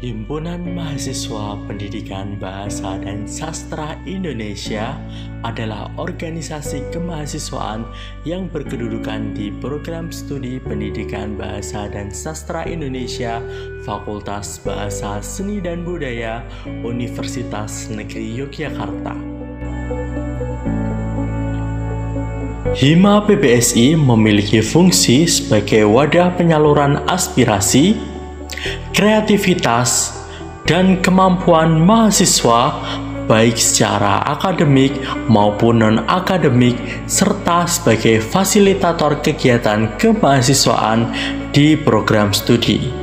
Himpunan Mahasiswa Pendidikan Bahasa dan Sastra Indonesia adalah organisasi kemahasiswaan yang berkedudukan di Program Studi Pendidikan Bahasa dan Sastra Indonesia, Fakultas Bahasa Seni dan Budaya, Universitas Negeri Yogyakarta. Hima PBSI memiliki fungsi sebagai wadah penyaluran aspirasi, kreativitas, dan kemampuan mahasiswa baik secara akademik maupun non-akademik, serta sebagai fasilitator kegiatan kemahasiswaan di program studi.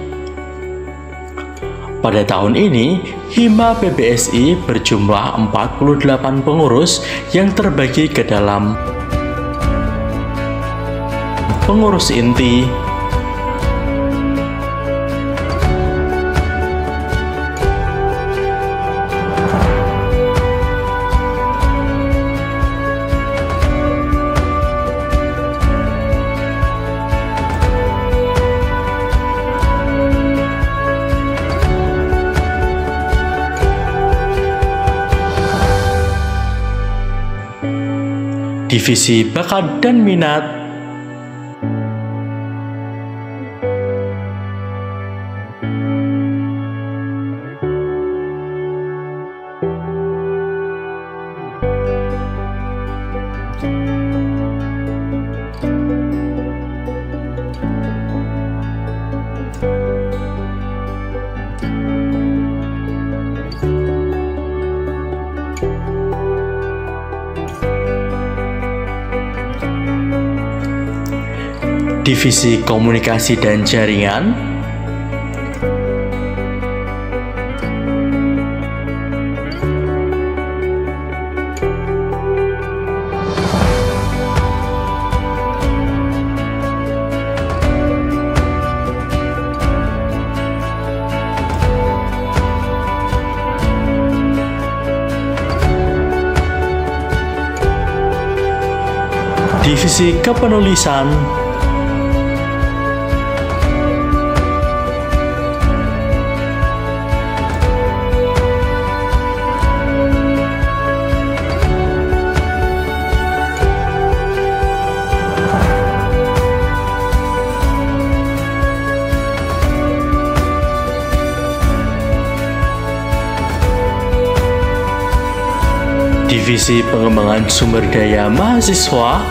Pada tahun ini, Hima PBSI berjumlah 48 pengurus yang terbagi ke dalam pengurus inti, divisi bakat dan minat, divisi komunikasi dan jaringan, divisi kepenulisan, divisi pengembangan sumber daya mahasiswa,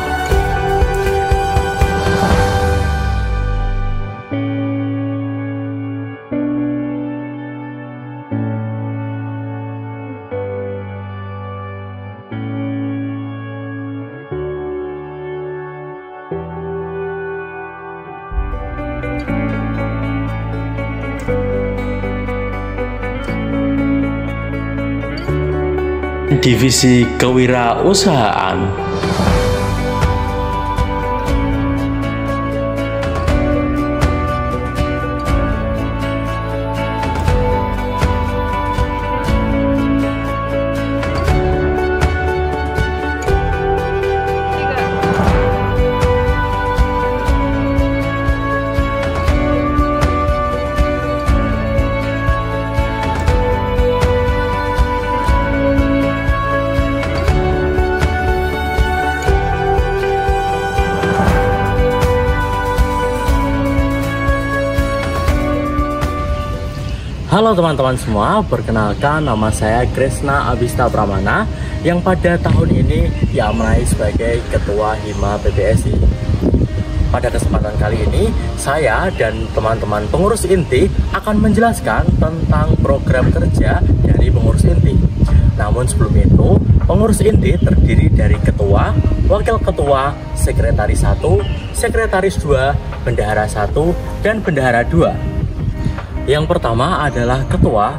divisi kewirausahaan, Halo teman-teman semua, perkenalkan nama saya Kresna Abista Pramana yang pada tahun ini diamanai sebagai Ketua Hima PBSI. Pada kesempatan kali ini, saya dan teman-teman pengurus inti akan menjelaskan tentang program kerja dari pengurus inti. Namun sebelum itu, pengurus inti terdiri dari ketua, wakil ketua, sekretaris 1, sekretaris 2, bendahara 1, dan bendahara 2. Yang pertama adalah ketua.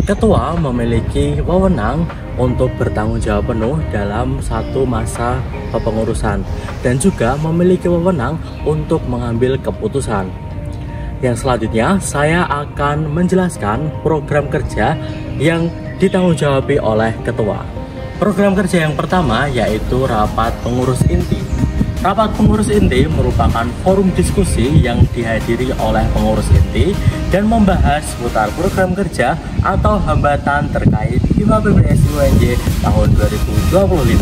Ketua memiliki wewenang untuk bertanggung jawab penuh dalam satu masa kepengurusan dan juga memiliki wewenang untuk mengambil keputusan. Yang selanjutnya, saya akan menjelaskan program kerja yang ditanggung-jawabi oleh ketua. Program kerja yang pertama yaitu rapat pengurus inti. Rapat pengurus inti merupakan forum diskusi yang dihadiri oleh pengurus inti dan membahas seputar program kerja atau hambatan terkait Hima PBSI UNJ tahun 2025.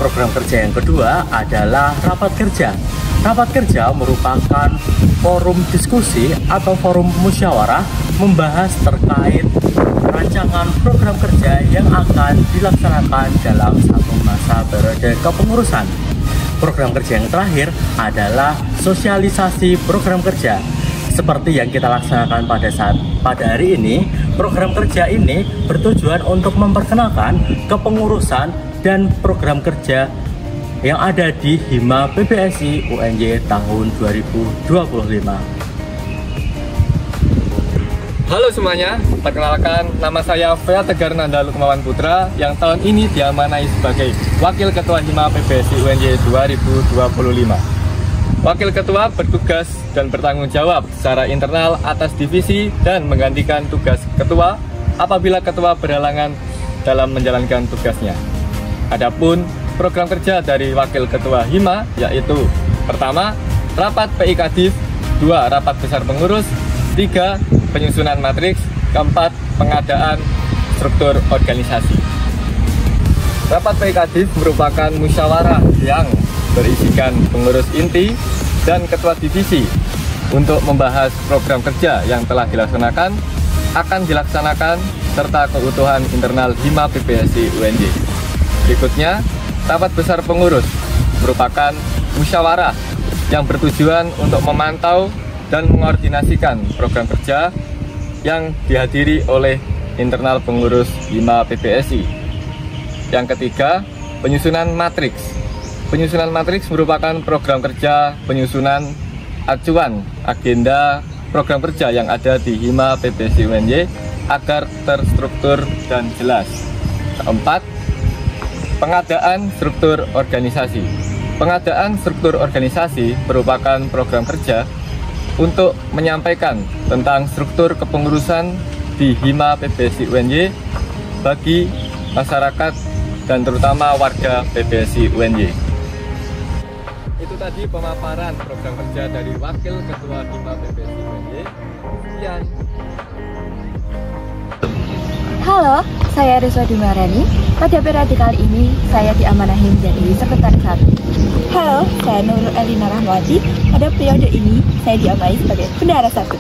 Program kerja yang kedua adalah rapat kerja. Rapat kerja merupakan forum diskusi atau forum musyawarah membahas terkait rancangan program kerja yang akan dilaksanakan dalam satu masa periode kepengurusan. Program kerja yang terakhir adalah sosialisasi program kerja. Seperti yang kita laksanakan pada hari ini, program kerja ini bertujuan untuk memperkenalkan kepengurusan dan program kerja yang ada di Hima PBSI UNJ tahun 2025. Halo semuanya, perkenalkan nama saya Fea Tegar Nanda Lukmawan Putra yang tahun ini diamanai sebagai Wakil Ketua Hima PBSI UNJ 2025. Wakil Ketua bertugas dan bertanggung jawab secara internal atas divisi dan menggantikan tugas Ketua apabila Ketua berhalangan dalam menjalankan tugasnya. Adapun program kerja dari Wakil Ketua Hima yaitu pertama, rapat PIKDIV, 2. Rapat besar pengurus, 3. Penyusunan matriks, keempat, pengadaan struktur organisasi. Rapat PIKDIV merupakan musyawarah yang berisikan pengurus inti dan ketua divisi untuk membahas program kerja yang telah dilaksanakan, akan dilaksanakan, serta keutuhan internal Hima PBSI UNJ. Berikutnya, rapat besar pengurus merupakan musyawarah yang bertujuan untuk memantau dan mengkoordinasikan program kerja yang dihadiri oleh internal pengurus Hima PBSI. Yang ketiga, penyusunan matriks. Penyusunan matriks merupakan program kerja penyusunan acuan agenda program kerja yang ada di Hima PBSI UNJ agar terstruktur dan jelas. Keempat, pengadaan struktur organisasi. Pengadaan struktur organisasi merupakan program kerja untuk menyampaikan tentang struktur kepengurusan di Hima PBSI UNJ bagi masyarakat dan terutama warga PBSI UNJ. Itu tadi pemaparan program kerja dari Wakil Ketua Hima PBSI UNJ. Sekian. Halo, saya Rizwa Dimarani. Pada periode kali ini, saya diamanahi menjadi Sekretaris 1. Halo, saya Nurul Elina Rahmawati. Pada periode ini, saya diamanahi sebagai Bendahara 1.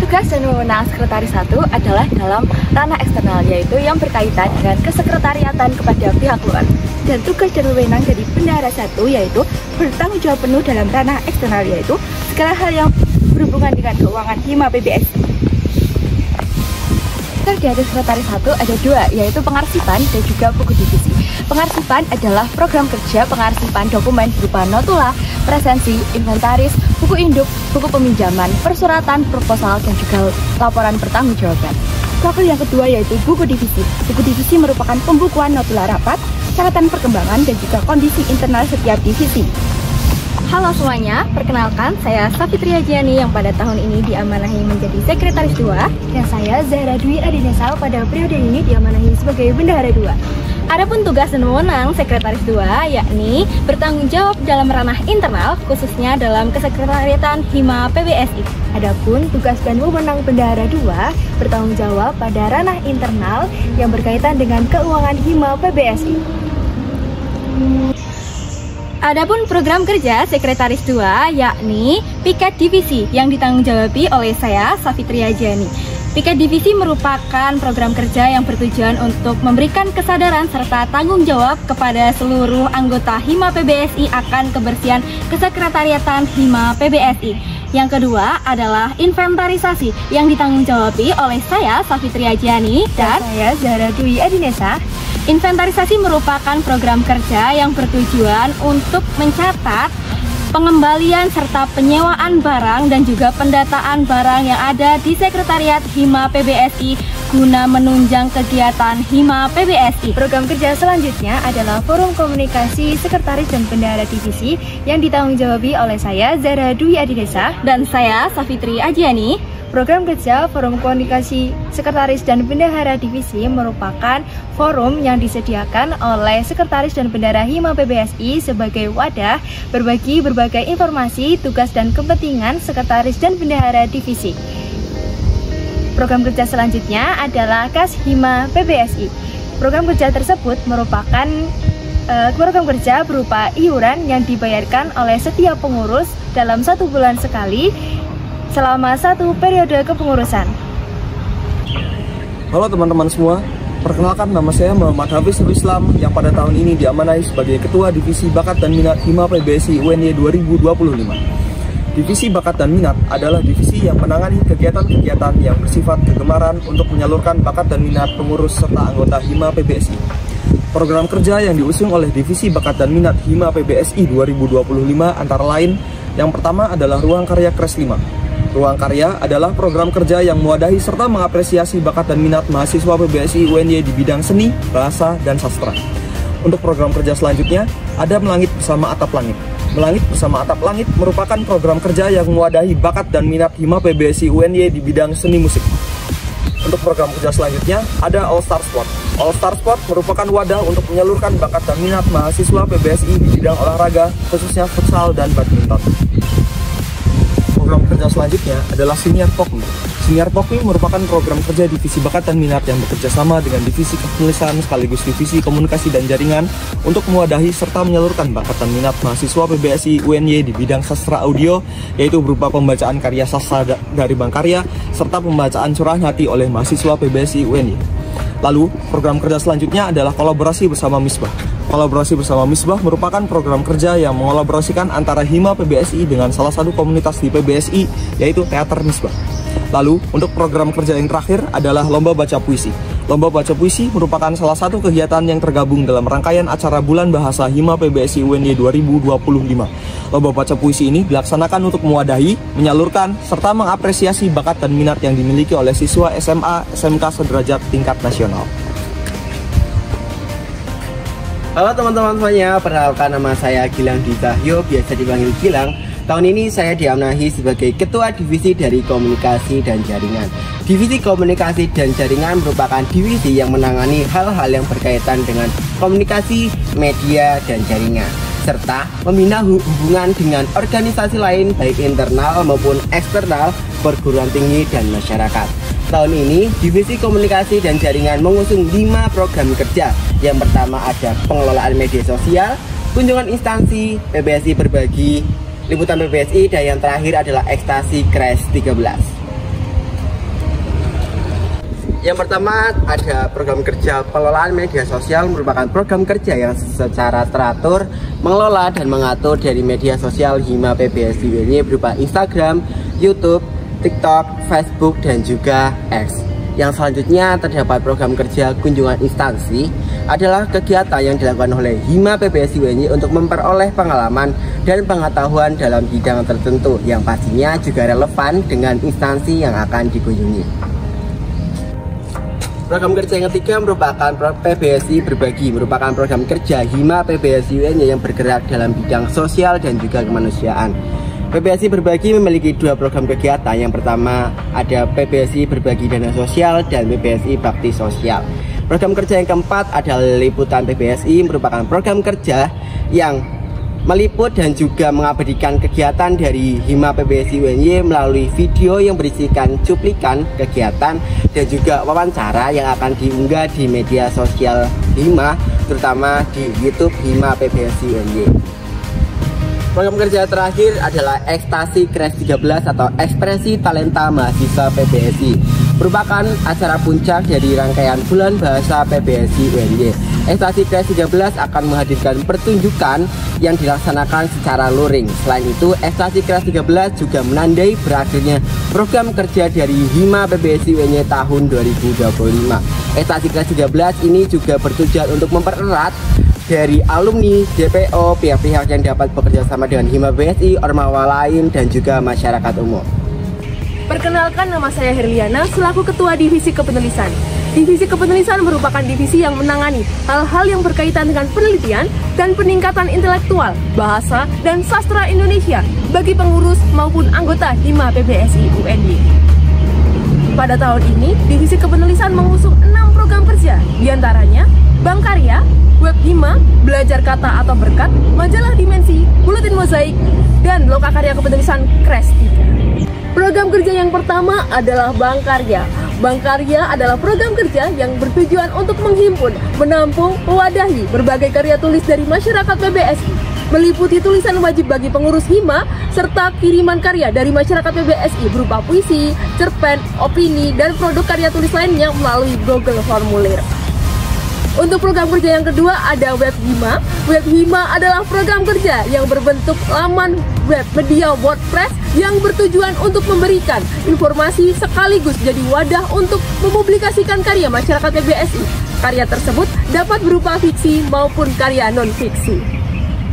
Tugas dan wewenang Sekretaris 1 adalah dalam ranah eksternal, yaitu yang berkaitan dengan kesekretariatan kepada pihak luar. Dan tugas dan wewenang dari Bendahara 1 yaitu bertanggung jawab penuh dalam ranah eksternal, yaitu segala hal yang berhubungan dengan keuangan Hima PBSI. Dari Sekretaris 1 ada 2, yaitu pengarsipan dan juga buku divisi. Pengarsipan adalah program kerja pengarsipan dokumen berupa notula, presensi, inventaris, buku induk, buku peminjaman, persuratan, proposal, dan juga laporan pertanggungjawaban. Level yang kedua yaitu buku divisi. Buku divisi merupakan pembukuan notula rapat, catatan perkembangan, dan juga kondisi internal setiap divisi. Halo semuanya, perkenalkan saya Safitri Hajiani yang pada tahun ini diamanahi menjadi Sekretaris 2. Dan saya Zahra Dwi Adinesa pada periode ini diamanahi sebagai Bendahara 2. Adapun tugas dan wewenang Sekretaris 2 yakni bertanggung jawab dalam ranah internal, khususnya dalam kesekretariatan Hima PBSI. Adapun tugas dan wewenang Bendahara 2 bertanggung jawab pada ranah internal yang berkaitan dengan keuangan Hima PBSI. Adapun program kerja Sekretaris 2 yakni Piket Divisi yang ditanggung-jawabi oleh saya, Safitri Hajiani. Piket Divisi merupakan program kerja yang bertujuan untuk memberikan kesadaran serta tanggung jawab kepada seluruh anggota Hima PBSI akan kebersihan kesekretariatan Hima PBSI. Yang kedua adalah inventarisasi yang ditanggung-jawabi oleh saya, Safitri Hajiani, dan saya, Zahra Dwi Adinesa. Inventarisasi merupakan program kerja yang bertujuan untuk mencatat pengembalian serta penyewaan barang dan juga pendataan barang yang ada di Sekretariat Hima PBSI guna menunjang kegiatan Hima PBSI. Program kerja selanjutnya adalah Forum Komunikasi Sekretaris dan Bendahara Divisi yang ditanggung-jawabi oleh saya, Zara Dwi Adidesa, Dan saya, Safitri Ajiani. Program kerja Forum Komunikasi Sekretaris dan Bendahara Divisi merupakan forum yang disediakan oleh Sekretaris dan Bendahara Hima PBSI sebagai wadah berbagi berbagai informasi, tugas dan kepentingan Sekretaris dan Bendahara Divisi. Program kerja selanjutnya adalah Kas Hima PBSI. Program kerja tersebut merupakan program kerja berupa iuran yang dibayarkan oleh setiap pengurus dalam 1 bulan sekali selama 1 periode kepengurusan. Halo teman-teman semua, perkenalkan nama saya Muhammad Hafiz Islam yang pada tahun ini diamanai sebagai Ketua Divisi Bakat dan Minat Hima PBSI UNY 2025. Divisi Bakat dan Minat adalah divisi yang menangani kegiatan-kegiatan yang bersifat kegemaran untuk menyalurkan bakat dan minat pengurus serta anggota Hima PBSI. Program kerja yang diusung oleh Divisi Bakat dan Minat Hima PBSI 2025 antara lain, yang pertama adalah Ruang Karya Kres 5. Ruang Karya adalah program kerja yang mewadahi serta mengapresiasi bakat dan minat mahasiswa PBSI UNY di bidang seni, bahasa, dan sastra. Untuk program kerja selanjutnya, ada Melangit Bersama Atap Langit. Melangit Bersama Atap Langit merupakan program kerja yang mewadahi bakat dan minat Hima PBSI UNY di bidang seni musik. Untuk program kerja selanjutnya, ada All Star Sport. All Star Sport merupakan wadah untuk menyalurkan bakat dan minat mahasiswa PBSI di bidang olahraga, khususnya futsal dan badminton. Program kerja selanjutnya adalah Siniar Pokmi. Siniar Pokmi merupakan program kerja Divisi Bakat dan Minat yang bekerja sama dengan Divisi Kepenulisan sekaligus Divisi Komunikasi dan Jaringan untuk mewadahi serta menyalurkan bakat dan minat mahasiswa PBSI UNY di bidang sastra audio, yaitu berupa pembacaan karya sastra dari Bank Karya serta pembacaan curahan hati oleh mahasiswa PBSI UNY. Lalu, program kerja selanjutnya adalah Kolaborasi Bersama Misbah. Kolaborasi Bersama Misbah merupakan program kerja yang mengolaborasikan antara Hima PBSI dengan salah satu komunitas di PBSI, yaitu Teater Misbah. Lalu, untuk program kerja yang terakhir adalah Lomba Baca Puisi. Lomba Baca Puisi merupakan salah satu kegiatan yang tergabung dalam rangkaian acara Bulan Bahasa Hima PBSI UNY 2025. Lomba Baca Puisi ini dilaksanakan untuk mewadahi, menyalurkan, serta mengapresiasi bakat dan minat yang dimiliki oleh siswa SMA, SMK sederajat tingkat nasional. Halo teman-teman semuanya, perkenalkan nama saya Gilang Ditahyo, biasa dipanggil Gilang. Tahun ini saya diamanahi sebagai Ketua Divisi dari Komunikasi dan Jaringan. Divisi Komunikasi dan Jaringan merupakan divisi yang menangani hal-hal yang berkaitan dengan komunikasi, media, dan jaringan, serta membina hubungan dengan organisasi lain baik internal maupun eksternal, perguruan tinggi, dan masyarakat. Tahun ini, Divisi Komunikasi dan Jaringan mengusung 5 program kerja. Yang pertama ada pengelolaan media sosial, kunjungan instansi, PBSI Berbagi, Liputan PBSI, dan yang terakhir adalah Ekstasi Kres 13. Yang pertama ada program kerja pengelolaan media sosial, merupakan program kerja yang secara teratur mengelola dan mengatur dari media sosial Hima PBSI UNY berupa Instagram, YouTube, TikTok, Facebook, dan juga X. Yang selanjutnya terdapat program kerja kunjungan instansi, adalah kegiatan yang dilakukan oleh Hima PBSI UNY untuk memperoleh pengalaman dan pengetahuan dalam bidang tertentu yang pastinya juga relevan dengan instansi yang akan dikunjungi. Program kerja yang ketiga merupakan PBSI Berbagi, merupakan program kerja Hima PBSI UNY yang bergerak dalam bidang sosial dan juga kemanusiaan. PBSI Berbagi memiliki 2 program kegiatan. Yang pertama ada PBSI Berbagi Dana Sosial dan PBSI Bakti Sosial. Program kerja yang keempat adalah Liputan PBSI, merupakan program kerja yang meliput dan juga mengabadikan kegiatan dari Hima PBSI UNY melalui video yang berisikan cuplikan kegiatan dan juga wawancara yang akan diunggah di media sosial Hima, terutama di YouTube Hima PBSI UNY. Program kerja terakhir adalah Ekstasi Kres 13 atau Ekspresi Talenta Mahasiswa PBSI, merupakan acara puncak dari rangkaian Bulan Bahasa PBSI UNY. Ekstasi Kres 13 akan menghadirkan pertunjukan yang dilaksanakan secara luring. Selain itu, Ekstasi Kres 13 juga menandai berakhirnya program kerja dari Hima PBSI UNY tahun 2025. Ekstasi Kres 13 ini juga bertujuan untuk mempererat dari alumni, DPO, pihak-pihak yang dapat bekerja sama dengan Hima PBSI, ormawa lain, dan juga masyarakat umum. Perkenalkan, nama saya Herliana selaku Ketua Divisi Kepenulisan. Divisi Kepenulisan merupakan divisi yang menangani hal-hal yang berkaitan dengan penelitian dan peningkatan intelektual, bahasa, dan sastra Indonesia bagi pengurus maupun anggota Hima PBSI UNY. Pada tahun ini, Divisi Kepenulisan mengusung 6 program kerja, diantaranya Bank Karya, Web Hima, Belajar Kata atau Berkat, Majalah Dimensi, Buletin Mozaik, dan Lokakarya Kepenulisan Krestika. Program kerja yang pertama adalah Bank Karya. Bank Karya adalah program kerja yang bertujuan untuk menghimpun, menampung, mewadahi berbagai karya tulis dari masyarakat PBSI, meliputi tulisan wajib bagi pengurus Hima, serta kiriman karya dari masyarakat PBSI berupa puisi, cerpen, opini, dan produk karya tulis lainnya melalui Google Formulir. Untuk program kerja yang kedua ada Web Hima. Web Hima adalah program kerja yang berbentuk laman web media WordPress yang bertujuan untuk memberikan informasi sekaligus jadi wadah untuk mempublikasikan karya masyarakat PBSI. Karya tersebut dapat berupa fiksi maupun karya non-fiksi.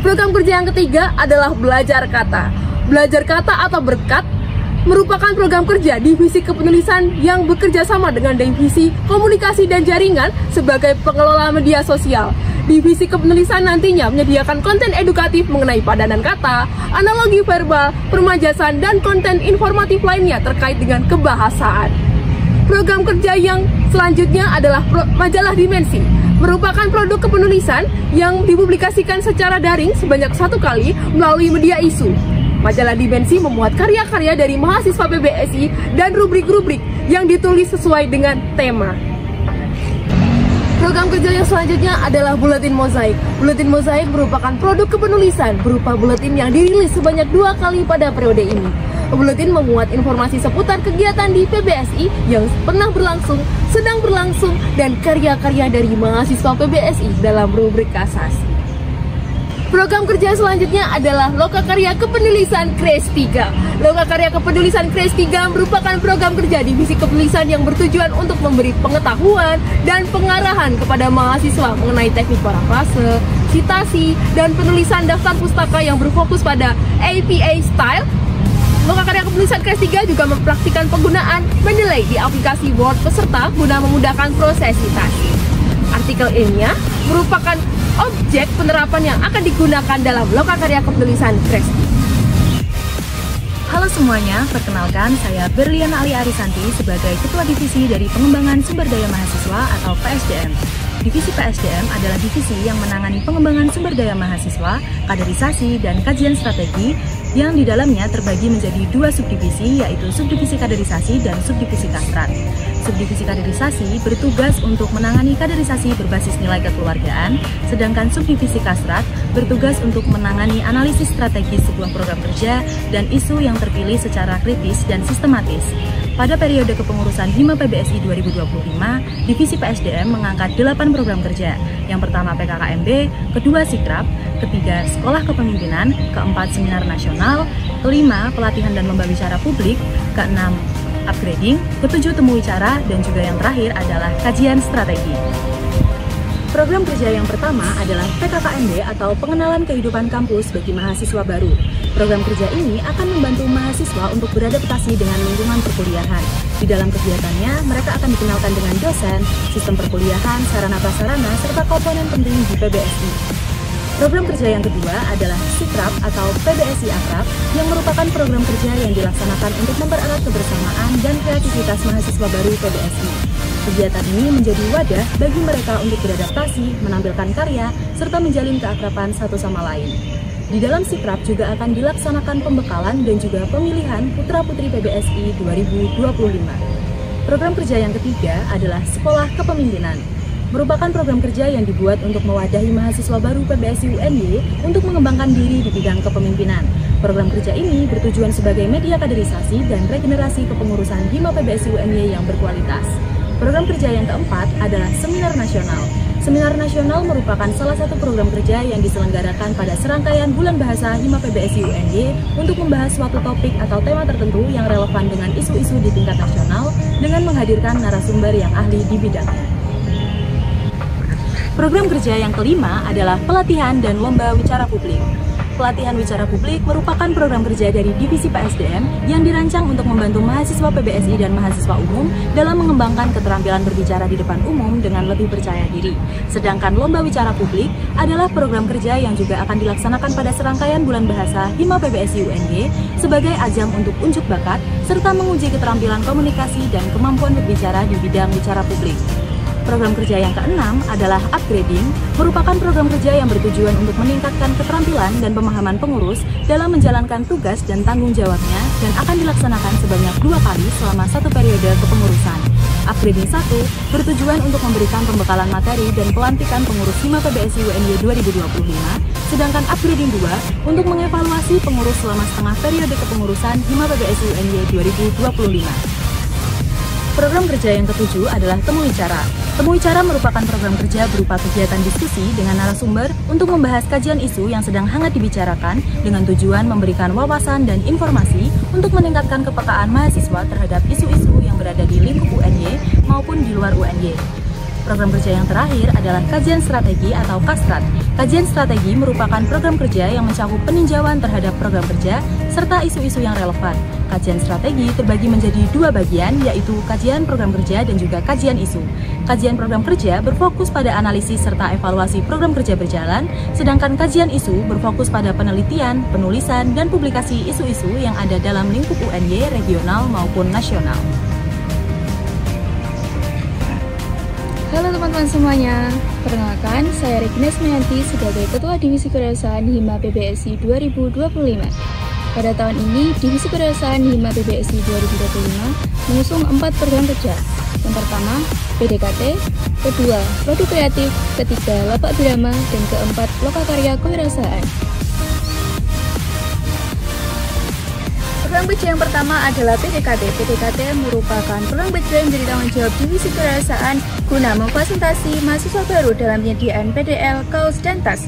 Program kerja yang ketiga adalah Belajar Kata. Belajar Kata atau Berkat merupakan program kerja Divisi Kepenulisan yang bekerja sama dengan Divisi Komunikasi dan Jaringan sebagai pengelola media sosial. Divisi Kepenulisan nantinya menyediakan konten edukatif mengenai padanan kata, analogi verbal, permajasan, dan konten informatif lainnya terkait dengan kebahasaan. Program kerja yang selanjutnya adalah Majalah Dimensi, merupakan produk kepenulisan yang dipublikasikan secara daring sebanyak 1 kali melalui media isu. Majalah Dimensi memuat karya-karya dari mahasiswa PBSI dan rubrik-rubrik yang ditulis sesuai dengan tema. Program kerja yang selanjutnya adalah Buletin Mozaik. Buletin Mozaik merupakan produk kepenulisan berupa buletin yang dirilis sebanyak 2 kali pada periode ini. Buletin memuat informasi seputar kegiatan di PBSI yang pernah berlangsung, sedang berlangsung, dan karya-karya dari mahasiswa PBSI dalam rubrik kasasi. Program kerja selanjutnya adalah Lokakarya Kepenulisan Krestika. Lokakarya Kepenulisan Krestika merupakan program kerja Divisi Kepenulisan yang bertujuan untuk memberi pengetahuan dan pengarahan kepada mahasiswa mengenai teknik parafrase, citasi, dan penulisan daftar pustaka yang berfokus pada APA Style. Lokakarya Kepenulisan Krestika juga mempraktikkan penggunaan mendeley di aplikasi Word peserta guna memudahkan proses citasi. Artikel ilmiah merupakan objek penerapan yang akan digunakan dalam Lokakarya Kepenulisan Krestika. Halo semuanya, perkenalkan saya Berliana Ali Arisanti sebagai Ketua Divisi dari Pengembangan Sumber Daya Mahasiswa atau PSDM. Divisi PSDM adalah divisi yang menangani pengembangan sumber daya mahasiswa, kaderisasi, dan kajian strategi yang di dalamnya terbagi menjadi 2 subdivisi, yaitu subdivisi kaderisasi dan subdivisi kastrat. Subdivisi kaderisasi bertugas untuk menangani kaderisasi berbasis nilai kekeluargaan, sedangkan subdivisi kastrat bertugas untuk menangani analisis strategis sebuah program kerja dan isu yang terpilih secara kritis dan sistematis. Pada periode kepengurusan Hima PBSI 2025, Divisi PSDM mengangkat 8 program kerja. Yang pertama PKKMB, kedua Sikrap, ketiga Sekolah Kepemimpinan, keempat Seminar Nasional, kelima Pelatihan dan Lomba Bicara Publik, keenam Upgrading, ketujuh Temu Wicara, dan juga yang terakhir adalah Kajian Strategi. Program kerja yang pertama adalah PKKMB atau Pengenalan Kehidupan Kampus bagi Mahasiswa Baru. Program kerja ini akan membantu mahasiswa untuk beradaptasi dengan lingkungan perkuliahan. Di dalam kegiatannya, mereka akan dikenalkan dengan dosen, sistem perkuliahan, sarana-prasarana, serta komponen penting di PBSI. Program kerja yang kedua adalah Sikrap atau PBSI Akrab, yang merupakan program kerja yang dilaksanakan untuk mempererat kebersamaan dan kreativitas mahasiswa baru PBSI. Kegiatan ini menjadi wadah bagi mereka untuk beradaptasi, menampilkan karya, serta menjalin keakraban satu sama lain. Di dalam Sikrap juga akan dilaksanakan pembekalan dan juga pemilihan Putra-Putri PBSI 2025. Program kerja yang ketiga adalah Sekolah Kepemimpinan. Merupakan program kerja yang dibuat untuk mewadahi mahasiswa baru PBSI UNY untuk mengembangkan diri di bidang kepemimpinan. Program kerja ini bertujuan sebagai media kaderisasi dan regenerasi kepengurusan Hima PBSI UNY yang berkualitas. Program kerja yang keempat adalah Seminar Nasional. Seminar Nasional merupakan salah satu program kerja yang diselenggarakan pada serangkaian Bulan Bahasa Hima PBSI UNY untuk membahas suatu topik atau tema tertentu yang relevan dengan isu-isu di tingkat nasional dengan menghadirkan narasumber yang ahli di bidangnya. Program kerja yang kelima adalah Pelatihan dan Lomba Wicara Publik. Pelatihan Wicara Publik merupakan program kerja dari Divisi PSDM yang dirancang untuk membantu mahasiswa PBSI dan mahasiswa umum dalam mengembangkan keterampilan berbicara di depan umum dengan lebih percaya diri. Sedangkan Lomba Wicara Publik adalah program kerja yang juga akan dilaksanakan pada serangkaian bulan bahasa Hima PBSI UNY sebagai ajang untuk unjuk bakat serta menguji keterampilan komunikasi dan kemampuan berbicara di bidang wicara publik. Program kerja yang keenam adalah upgrading, merupakan program kerja yang bertujuan untuk meningkatkan keterampilan dan pemahaman pengurus dalam menjalankan tugas dan tanggung jawabnya dan akan dilaksanakan sebanyak 2 kali selama 1 periode kepengurusan. Upgrading 1 bertujuan untuk memberikan pembekalan materi dan pelantikan pengurus Hima PBSI UNY 2025, sedangkan upgrading 2 untuk mengevaluasi pengurus selama setengah periode kepengurusan Hima PBSI UNY 2025. Program kerja yang ketujuh adalah Temu Wicara. Temu Wicara merupakan program kerja berupa kegiatan diskusi dengan narasumber untuk membahas kajian isu yang sedang hangat dibicarakan dengan tujuan memberikan wawasan dan informasi untuk meningkatkan kepekaan mahasiswa terhadap isu-isu yang berada di lingkup UNY maupun di luar UNY. Program kerja yang terakhir adalah Kajian Strategi atau Kastrat. Kajian Strategi merupakan program kerja yang mencakup peninjauan terhadap program kerja serta isu-isu yang relevan. Kajian strategi terbagi menjadi 2 bagian, yaitu kajian program kerja dan juga kajian isu. Kajian program kerja berfokus pada analisis serta evaluasi program kerja berjalan, sedangkan kajian isu berfokus pada penelitian, penulisan, dan publikasi isu-isu yang ada dalam lingkup UNY regional maupun nasional. Halo teman-teman semuanya, perkenalkan saya Regina Smianti sebagai Ketua Divisi Kewirausahaan Hima PBSI 2025. Pada tahun ini, Divisi Kewirausahaan Hima PBSI 2025 mengusung 4 program kerja. Yang pertama, PDKT, kedua, Produk Kreatif, ketiga, Lapak Birama, dan keempat, Lokakarya Kewirausahaan. Program kerja yang pertama adalah PDKT. PDKT merupakan program kerja yang menjadi tanggung jawab Divisi Kewirausahaan guna memfasilitasi mahasiswa baru dalam penyediaan PDL, kaos, dan tas.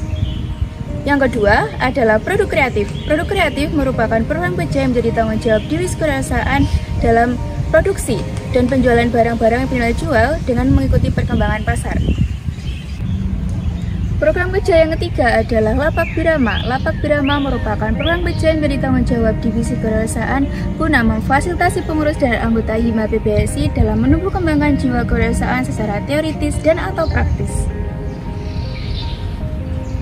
Yang kedua adalah Produk Kreatif. Produk Kreatif merupakan program kerja yang menjadi tanggung jawab Divisi Kewirausahaan dalam produksi dan penjualan barang-barang yang bernilai jual dengan mengikuti perkembangan pasar. Program kerja yang ketiga adalah Lapak Birama. Lapak Birama merupakan program kerja yang menjadi tanggung jawab Divisi Kewirausahaan guna memfasilitasi pengurus dan anggota Hima PBSI dalam menumbuh kembangkan jiwa kewirausahaan secara teoritis dan atau praktis.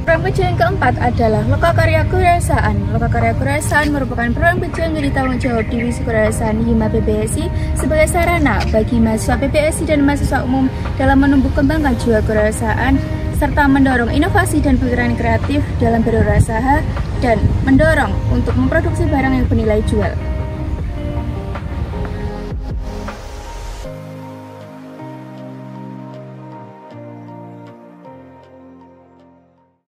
Program kerja yang keempat adalah Lokakarya Kewirausahaan. Lokakarya Kewirausahaan merupakan program kerja yang menjadi tanggung jawab Divisi Kewirausahaan Hima PBSI sebagai sarana bagi mahasiswa PBSI dan mahasiswa umum dalam menumbuh kembangkan jiwa kewirausahaan serta mendorong inovasi dan pikiran kreatif dalam berwirausaha dan mendorong untuk memproduksi barang yang bernilai jual.